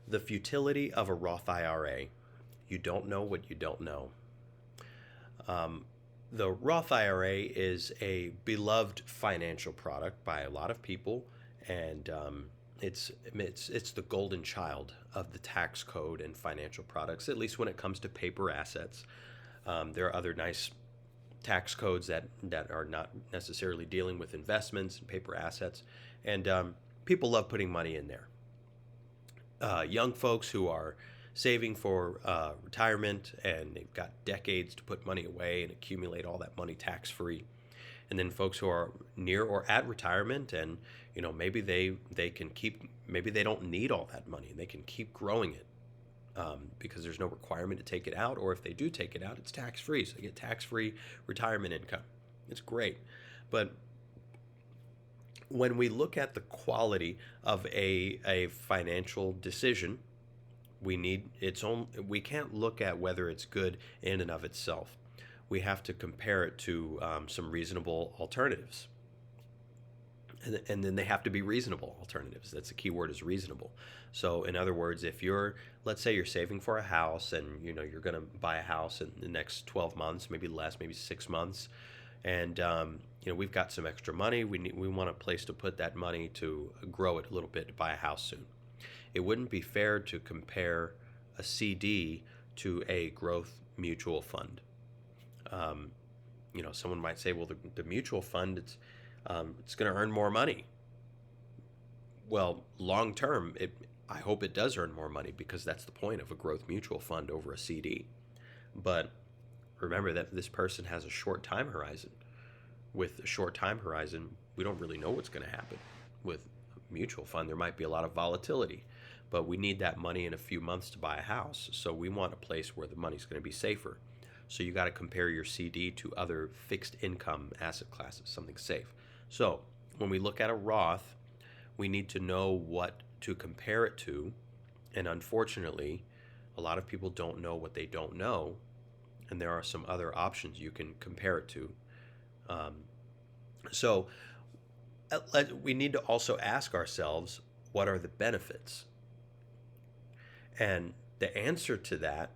The futility of a Roth IRA. You don't know what you don't know. The Roth IRA is a beloved financial product by a lot of people, and it's the golden child of the tax code and financial products, at least when it comes to paper assets. There are other nice tax codes that are not necessarily dealing with investments and paper assets, and people love putting money in there. Young folks who are saving for retirement and they've got decades to put money away and accumulate all that money tax free. And then folks who are near or at retirement and maybe they can keep, maybe they don't need all that money and they can keep growing it because there's no requirement to take it out, or if they do take it out, it's tax free, so they get tax free retirement income. It's great. But when we look at the quality of a financial decision, we need its own. We can't look at whether it's good in and of itself. We have to compare it to some reasonable alternatives, and then they have to be reasonable alternatives. That's the key word, is reasonable. So in other words, if let's say you're saving for a house and you're going to buy a house in the next 12 months, maybe less, maybe 6 months, and we've got some extra money. We want a place to put that money to grow it a little bit to buy a house soon. It wouldn't be fair to compare a CD to a growth mutual fund. Someone might say, well, the mutual fund, it's going to earn more money. Well, long term, I hope it does earn more money, because that's the point of a growth mutual fund over a CD. But remember that this person has a short time horizon. With a short time horizon, we don't really know what's going to happen. With a mutual fund, there might be a lot of volatility, but we need that money in a few months to buy a house. So we want a place where the money's going to be safer. So you got to compare your CD to other fixed income asset classes, something safe. So when we look at a Roth, we need to know what to compare it to. And unfortunately, a lot of people don't know what they don't know. And there are some other options you can compare it to. So we need to also ask ourselves, what are the benefits? And the answer to that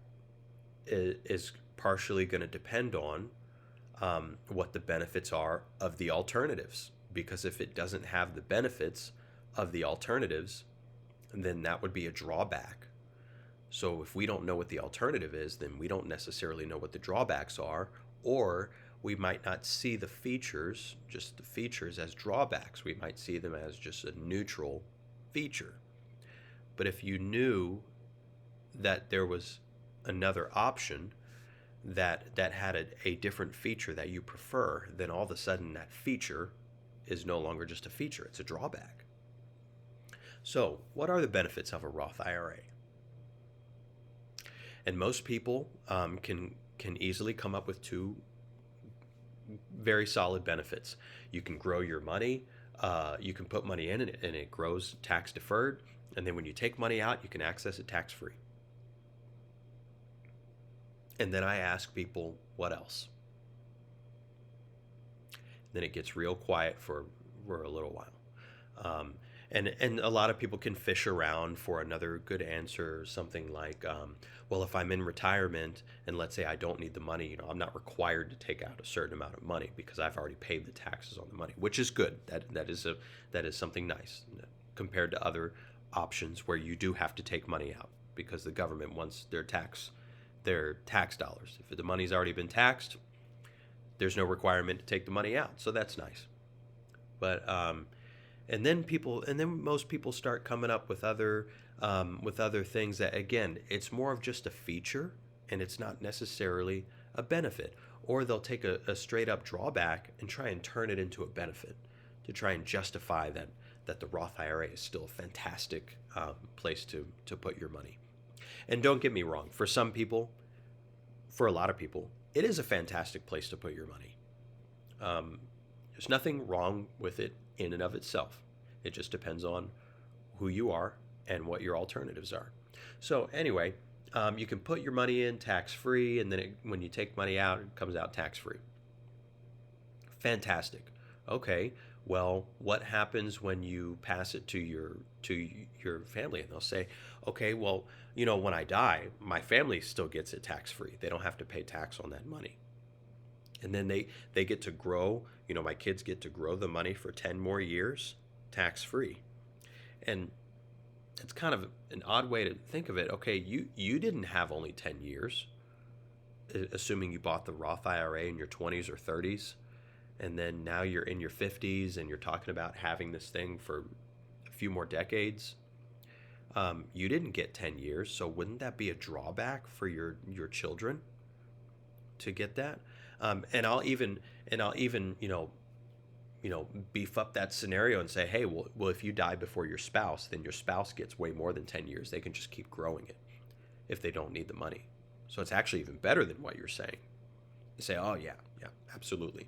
is partially going to depend on what the benefits are of the alternatives. Because if it doesn't have the benefits of the alternatives, then that would be a drawback. So if we don't know what the alternative is, then we don't necessarily know what the drawbacks are, or we might not see the features, just the features, as drawbacks. We might see them as just a neutral feature. But if you knew that there was another option that had a different feature that you prefer, then all of a sudden that feature is no longer just a feature, it's a drawback. So what are the benefits of a Roth IRA? And most people can easily come up with two very solid benefits. You can grow your money, you can put money in and it grows tax deferred, and then when you take money out, you can access it tax free. And then I ask people, what else? Then it gets real quiet for a little while. And a lot of people can fish around for another good answer, something like, well, if I'm in retirement and let's say I don't need the money, I'm not required to take out a certain amount of money because I've already paid the taxes on the money, which is good. That is something nice compared to other options where you do have to take money out because the government wants their tax dollars. If the money's already been taxed, there's no requirement to take the money out, so that's nice. But and then most people start coming up with other things that, again, it's more of just a feature and it's not necessarily a benefit. Or they'll take a straight up drawback and try and turn it into a benefit to try and justify that the Roth IRA is still a fantastic place to put your money. And don't get me wrong, for some people, for a lot of people, it is a fantastic place to put your money. There's nothing wrong with it in and of itself. It just depends on who you are and what your alternatives are. So anyway, you can put your money in tax-free, and then when you take money out, it comes out tax-free. Fantastic. Okay, Well, what happens when you pass it to your family? And they'll say, okay, well, when I die, my family still gets it tax free. They don't have to pay tax on that money. And then they get to grow. My kids get to grow the money for 10 more years tax free. And it's kind of an odd way to think of it. Okay, you didn't have only 10 years, assuming you bought the Roth IRA in your 20s or 30s, and then now you're in your 50s and you're talking about having this thing for a few more decades. You didn't get 10 years, so wouldn't that be a drawback for your children to get that? And I'll even beef up that scenario and say, hey, well, if you die before your spouse, then your spouse gets way more than 10 years. They can just keep growing it if they don't need the money. So it's actually even better than what you're saying. You say, oh, yeah, yeah, absolutely.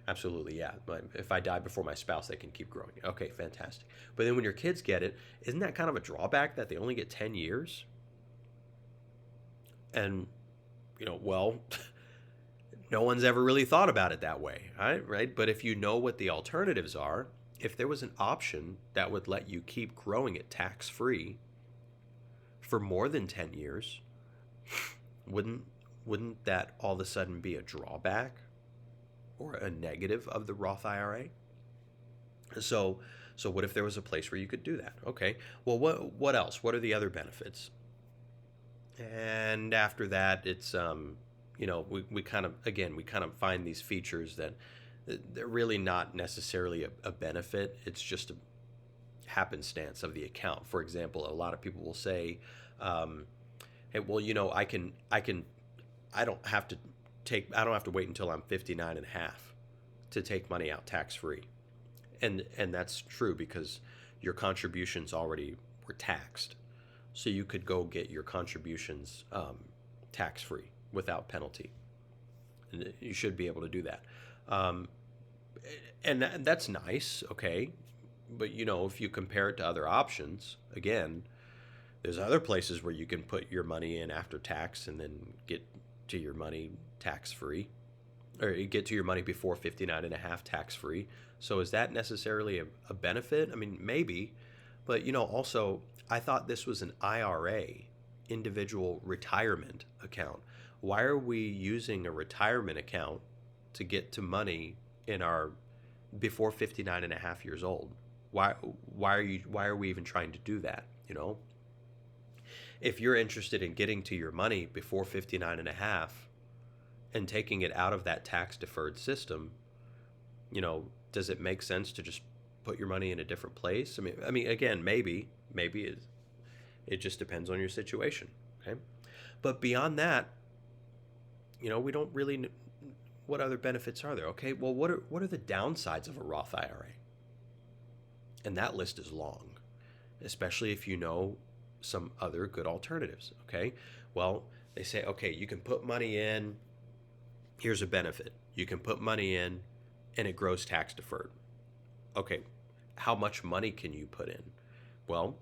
Absolutely, yeah. But if I die before my spouse, they can keep growing it. Okay, fantastic. But then when your kids get it, isn't that kind of a drawback that they only get 10 years? And, well, no one's ever really thought about it that way, right? But if you know what the alternatives are, if there was an option that would let you keep growing it tax-free for more than 10 years, wouldn't that all of a sudden be a drawback or a negative of the Roth IRA? So what if there was a place where you could do that? Okay. Well, what else? What are the other benefits? And after that, it's we kind of find these features that they're really not necessarily a benefit. It's just a happenstance of the account. For example, a lot of people will say, hey, well, I don't have to I don't have to wait until I'm 59 and a half to take money out tax free. And that's true because your contributions already were taxed. So you could go get your contributions tax free without penalty. And you should be able to do that. Um, and that's nice, okay. But if you compare it to other options, again, there's other places where you can put your money in after tax and then get to your money tax free, or you get to your money before 59 and a half tax free. So is that necessarily a benefit? I mean, maybe, but also I thought this was an IRA, individual retirement account. Why are we using a retirement account to get to money in our before 59 and a half years old? Why are we even trying to do that? If you're interested in getting to your money before 59 and a half and taking it out of that tax deferred system, does it make sense to just put your money in a different place? I mean, again, maybe it just depends on your situation. Okay. But beyond that, we don't really, what other benefits are there? Okay. Well, what are the downsides of a Roth IRA? And that list is long, especially if you know some other good alternatives. Okay. Well, they say, okay, you can put money in. Here's a benefit. You can put money in and it grows tax deferred. Okay. How much money can you put in? Well,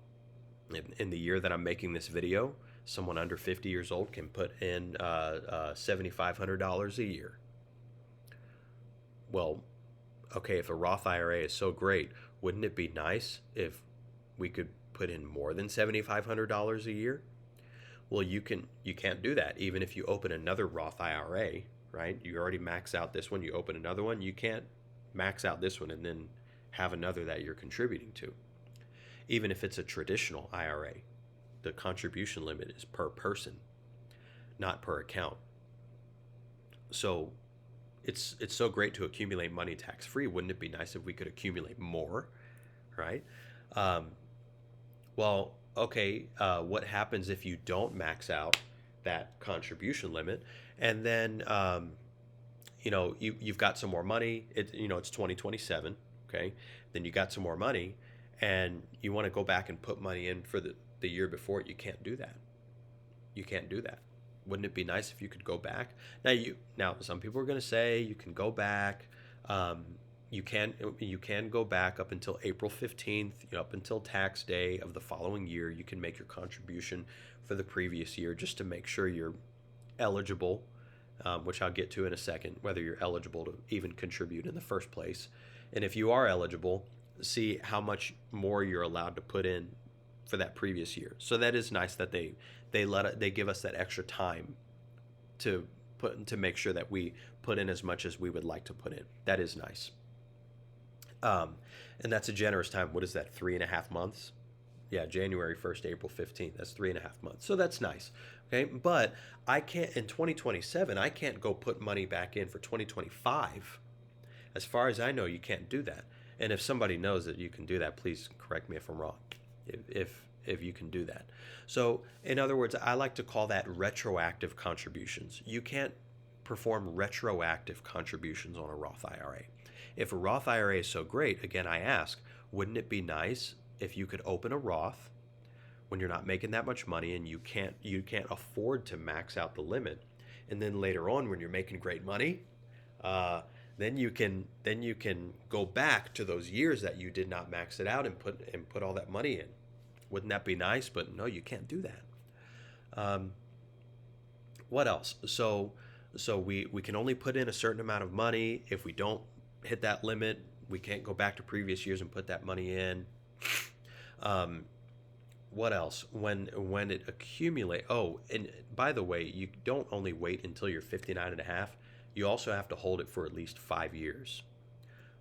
in the year that I'm making this video, someone under 50 years old can put in $7,500 a year. Well, okay, if a Roth IRA is so great, wouldn't it be nice if we could put in more than $7,500 a year? Well, you can't do that. Even if you open another Roth IRA, right? You already max out this one, you open another one, you can't max out this one and then have another that you're contributing to. Even if it's a traditional IRA, the contribution limit is per person, not per account. So it's so great to accumulate money tax free. Wouldn't it be nice if we could accumulate more, right? Well, okay, what happens if you don't max out that contribution limit, and then you've got some more money? It's 2027, okay? Then you got some more money, and you want to go back and put money in for the year before it. You can't do that. You can't do that. Wouldn't it be nice if you could go back? Now some people are going to say you can go back. You can go back up until April 15th, up until tax day of the following year. You can make your contribution for the previous year just to make sure you're eligible, which I'll get to in a second, whether you're eligible to even contribute in the first place. And if you are eligible, see how much more you're allowed to put in for that previous year. So that is nice that they give us that extra time to to make sure that we put in as much as we would like to put in. That is nice. Um, and that's a generous time. What is that? 3.5 months? Yeah, January 1st, April 15th. That's 3.5 months. So that's nice. Okay. But I can't, in 2027, I can't go put money back in for 2025. As far as I know, you can't do that. And if somebody knows that you can do that, please correct me if I'm wrong. If you can do that. So, in other words, I like to call that retroactive contributions. You can't perform retroactive contributions on a Roth IRA. If a Roth IRA is so great, again, I ask, wouldn't it be nice if you could open a Roth when you're not making that much money and you can't afford to max out the limit, and then later on when you're making great money, then you can go back to those years that you did not max it out and put all that money in. Wouldn't that be nice? But no, you can't do that. What else? So we can only put in a certain amount of money. If we don't hit that limit, we can't go back to previous years and put that money in. What else? When it accumulate. Oh, and by the way, you don't only wait until you're 59 and a half. You also have to hold it for at least 5 years.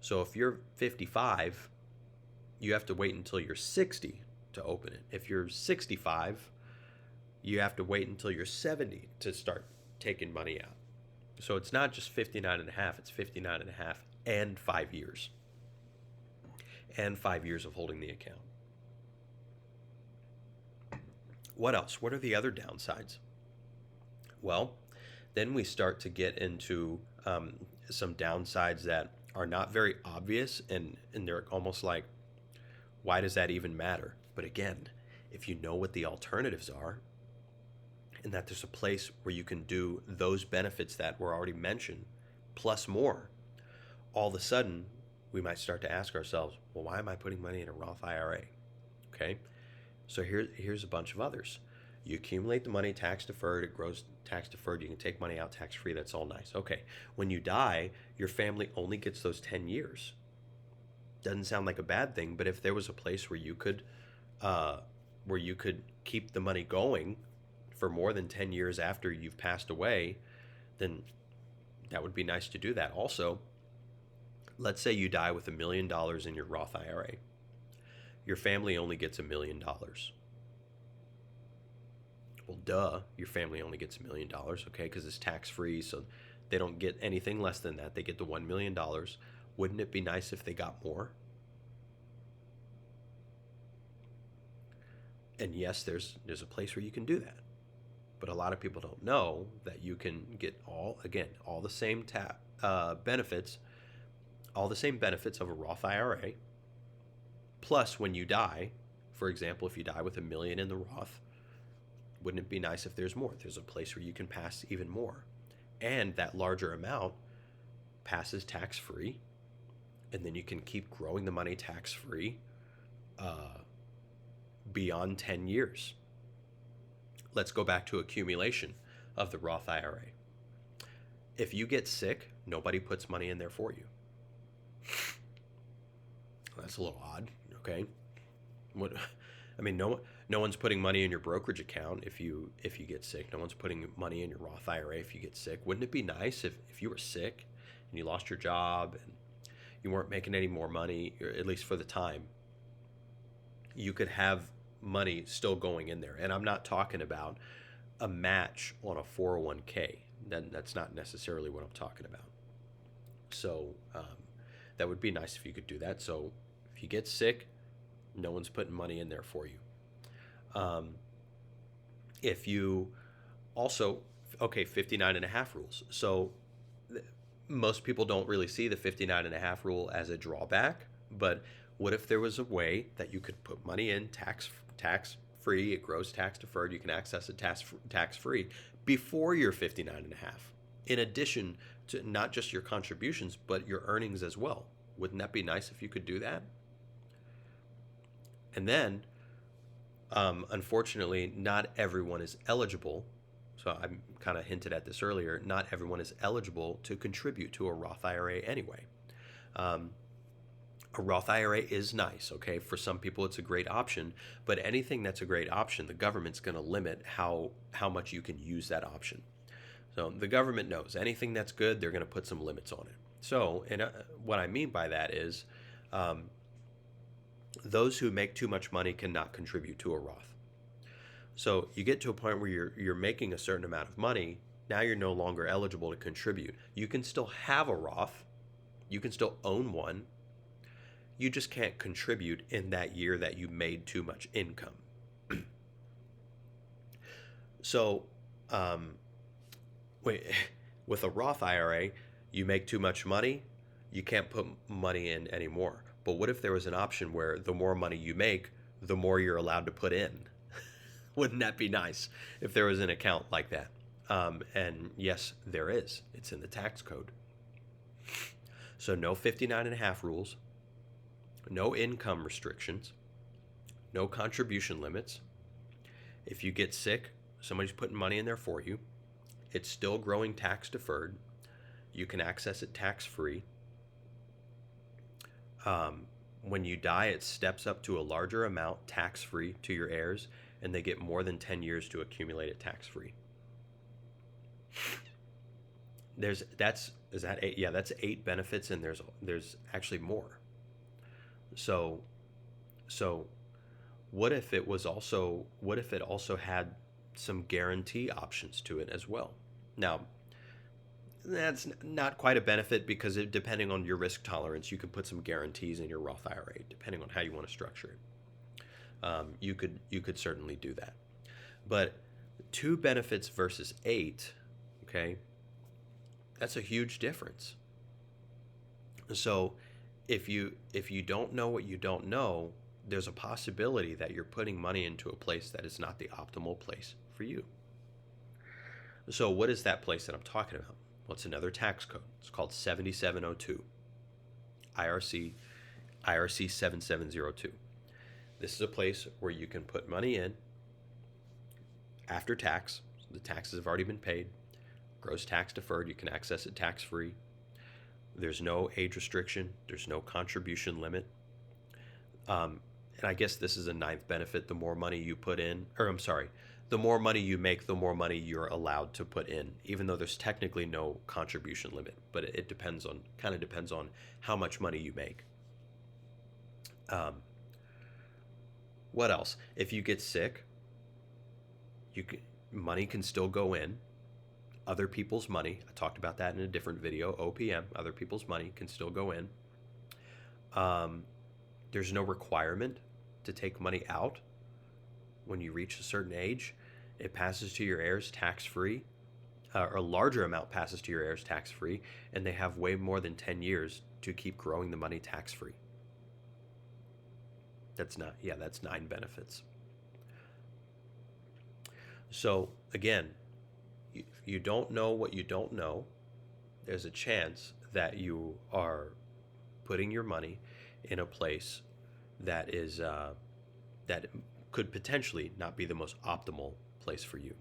So if you're 55, you have to wait until you're 60 to open it. If you're 65, you have to wait until you're 70 to start taking money out. So it's not just 59 and a half, it's 59 and a half and 5 years. And 5 years of holding the account. What else? What are the other downsides? Well, then we start to get into some downsides that are not very obvious, and they're almost like, why does that even matter? But again, if you know what the alternatives are, and that there's a place where you can do those benefits that were already mentioned, plus more, all of a sudden, we might start to ask ourselves, well, why am I putting money in a Roth IRA? Okay, so here's a bunch of others. You accumulate the money tax deferred, it grows tax deferred, you can take money out tax free, that's all nice. Okay, when you die, your family only gets those 10 years. Doesn't sound like a bad thing, but if there was a place where you could keep the money going for more than 10 years after you've passed away, then that would be nice to do that. Also, let's say you die with $1 million in your Roth IRA. Your family only gets $1 million. Well, duh, your family only gets $1 million, okay, because it's tax-free, so they don't get anything less than that. They get the $1 million. Wouldn't it be nice if they got more? And yes, there's a place where you can do that. But a lot of people don't know that you can get all the same benefits, all the same benefits of a Roth IRA. Plus, when you die, for example, if you die with $1 million in the Roth, wouldn't it be nice if there's more? There's a place where you can pass even more. And that larger amount passes tax-free, and then you can keep growing the money tax-free beyond 10 years. Let's go back to accumulation of the Roth IRA. If you get sick, nobody puts money in there for you. That's a little odd, okay? What? I mean, no one's putting money in your brokerage account if you get sick. No one's putting money in your Roth IRA if you get sick. Wouldn't it be nice if you were sick and you lost your job and you weren't making any more money, or at least for the time, you could have money still going in there? And I'm not talking about a match on a 401k. That's not necessarily what I'm talking about. So that would be nice if you could do that. So if you get sick, no one's putting money in there for you. If you also, 59 and a half rules. So most people don't really see the 59 and a half rule as a drawback, but what if there was a way that you could put money in tax free, it grows tax deferred, you can access it tax free before you're 59 and a half, in addition to not just your contributions, but your earnings as well? Wouldn't that be nice if you could do that? And then, unfortunately, not everyone is eligible. So I kind of hinted at this earlier. Not everyone is eligible to contribute to a Roth IRA anyway. A Roth IRA is nice, okay? For some people, it's a great option, but anything that's a great option, the government's going to limit how much you can use that option. So the government knows anything that's good, they're going to put some limits on it. So, and what I mean by that is, um, those who make too much money cannot contribute to a Roth. So you get to a point where you're making a certain amount of money. Now you're no longer eligible to contribute. You can still have a Roth, you can still own one. You just can't contribute in that year that you made too much income. So, um, wait, with a Roth IRA, you make too much money, you can't put money in anymore. But what if there was an option where the more money you make, the more you're allowed to put in? Wouldn't that be nice if there was an account like that? And yes, there is. It's in the tax code. So no 59 and a half rules, no income restrictions, no contribution limits. If you get sick, somebody's putting money in there for you. It's still growing tax deferred. You can access it tax free. When you die, it steps up to a larger amount tax free to your heirs, and they get more than 10 years to accumulate it tax free. That's eight? Yeah, that's 8 benefits, and there's actually more. So what if it also had some guarantee options to it as well? Now, that's not quite a benefit because depending on your risk tolerance, you can put some guarantees in your Roth IRA, depending on how you want to structure it. You could certainly do that. But 2 benefits versus 8, okay, that's a huge difference. So if you don't know what you don't know, there's a possibility that you're putting money into a place that is not the optimal place for you. So what is that place that I'm talking about? Well, it's another tax code. It's called 7702, IRC 7702. This is a place where you can put money in after tax. The taxes have already been paid. Gross tax deferred. You can access it tax free. There's no age restriction. There's no contribution limit. And I guess this is a 9th benefit. The more money you put in, the more money you make, the more money you're allowed to put in, even though there's technically no contribution limit. But it depends on how much money you make. What else? If you get sick, money can still go in. Other people's money, I talked about that in a different video, OPM, other people's money can still go in. There's no requirement to take money out when you reach a certain age. It passes to your heirs tax-free, or a larger amount passes to your heirs tax-free, and they have way more than 10 years to keep growing the money tax-free. That's 9 benefits. So again, if you don't know what you don't know, there's a chance that you are putting your money in a place that is that could potentially not be the most optimal place for you.